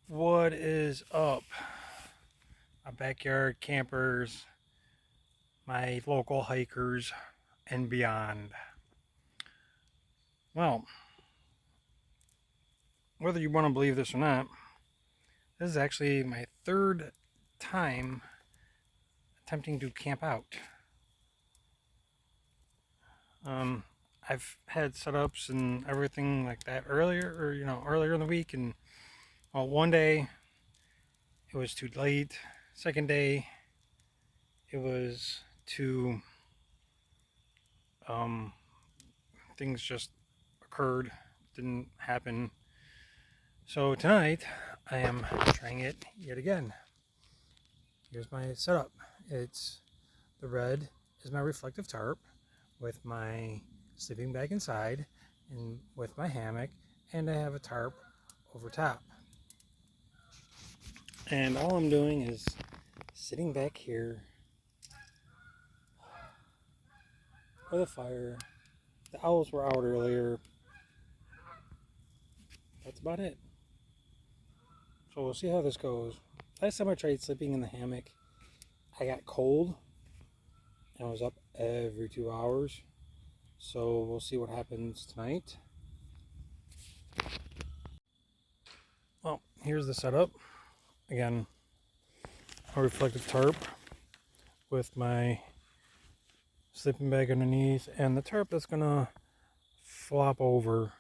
What is up, my backyard campers, my local hikers, and beyond? Well, whether you want to believe this or not, this is actually my third time attempting to camp out. I've had setups and everything like that earlier in the week, and well, one day it was too late. Second day, it was too things just occurred, didn't happen. So tonight I am trying it yet again. Here's my setup. It's the red is my reflective tarp with my sleeping bag inside and with my hammock, and I have a tarp over top. And all I'm doing is sitting back here with a fire. The owls were out earlier. That's about it. So we'll see how this goes. Last time I tried sleeping in the hammock, I got cold and I was up every 2 hours. So we'll see what happens tonight. Well, here's the setup. Again, a reflective tarp with my sleeping bag underneath and the tarp that's gonna flop over.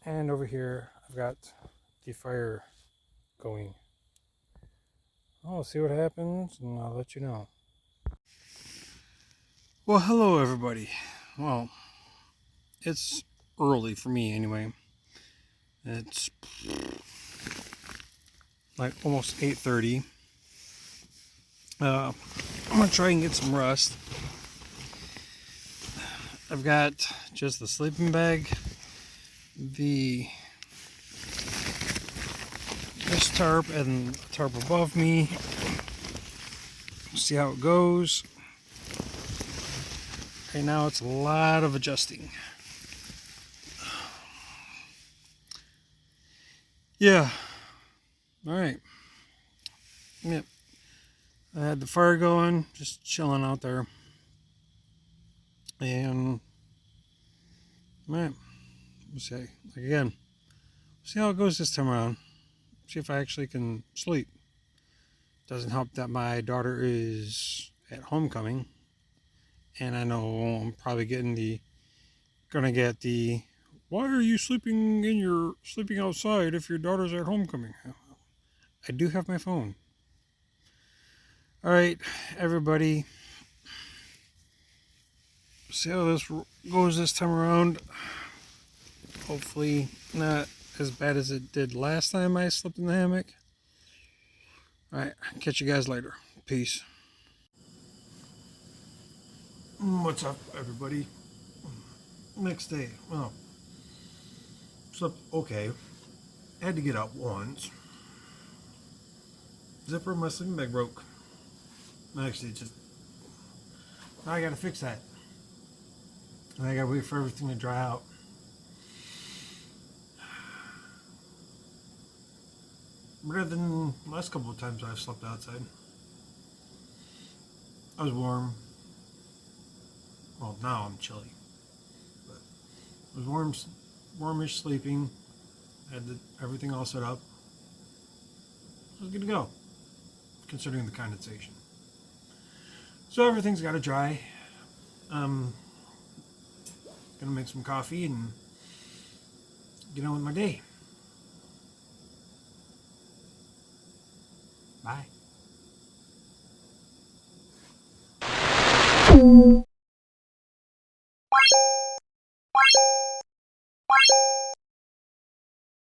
And over here, I've got the fire going. I'll see what happens and I'll let you know. Well, hello everybody. Well, it's early for me anyway. It's like almost 8:30. I'm gonna try and get some rest. I've got just the sleeping bag, this tarp, and the tarp above me. See how it goes. Right now it's a lot of adjusting. Yeah. All right. Yep. I had the fire going, just chilling out there. And all right, we'll see. Like again, see how it goes this time around. See if I actually can sleep. Doesn't help that my daughter is at homecoming, and I know I'm probably gonna get the why are you sleeping outside if your daughter's at homecoming? I do have my phone. All right, everybody. See how this goes this time around. Hopefully not as bad as it did last time I slept in the hammock. All right, catch you guys later. Peace. What's up, everybody? Next day. Well, slept okay. Had to get up once. Zipper in my sleeping bag broke. Actually, now I gotta fix that. And I gotta wait for everything to dry out. Better than the last couple of times I've slept outside. I was warm. Well, now I'm chilly. But it was warmish sleeping. Had everything all set up. I was good to go, considering the condensation. So everything's got to dry. Gonna make some coffee and get on with my day. Bye.